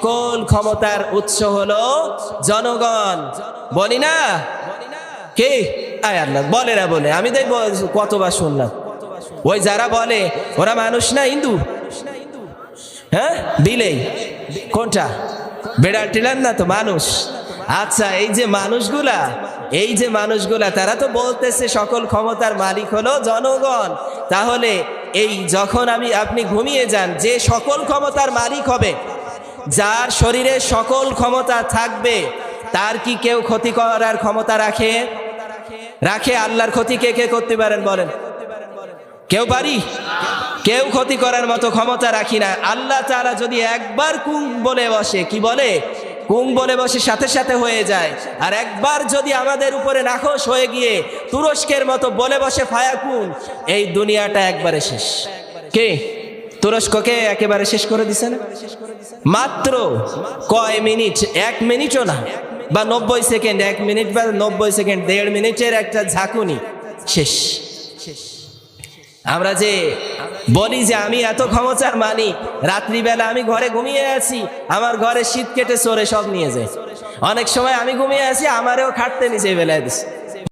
সকল ক্ষমতার উৎস হলো জনগণ। বলি না কে? আয় আল্লাহ বলে না, বলে আমি দেখবো কতবার শুনলাম। ওই যারা বলে ওরা মানুষ না হিন্দু, হ্যাঁ বিলেই, কোনটা বেড়াল টিলার না তো মানুষ। আচ্ছা এই যে মানুষগুলা তারা তো বলতেছে সকল ক্ষমতার মালিক হলো জনগণ। তাহলে এই যখন আপনি ঘুমিয়ে যান, যে সকল ক্ষমতার মালিক হবে, যার শরীরে সকল ক্ষমতা থাকবে, তার কি কেউ ক্ষতি করার ক্ষমতা রাখে? আল্লাহর ক্ষতি কে কে করতে পারেন বলেন? কেউ পারি? কেউ ক্ষতি করার মতো ক্ষমতা রাখি না। আল্লাহ তাআলা যদি একবার কুং বলে বসে, কি বলে? কুং বলে বসে সাথে সাথে হয়ে যায়। আর একবার যদি আমাদের উপরে নাখোশ হয়ে গিয়ে তুরস্কের মতো বলে বসে ফায়াকুন, এই দুনিয়াটা একবারে শেষ। কে? তুরস্ককে একেবারে শেষ করে দিছে না? মাত্র কয় মিনিট, 1 মিনিটও না, বা 90 সেকেন্ড, 1 মিনিট বা 90 সেকেন্ড, 1.5 মিনিটের একটা ঝাঁকুনি, শেষ। আমরা যে বলি যে আমি এত ক্ষমতার মালিক, রাত্রিবেলা আমি ঘরে ঘুমিয়ে আছি, আমার ঘরে শীত কেটে চড়ে সব নিয়ে যায়। অনেক সময় আমি ঘুমিয়ে আছি, আমারও খাটতে নিচে বেলায় দিচ্ছে।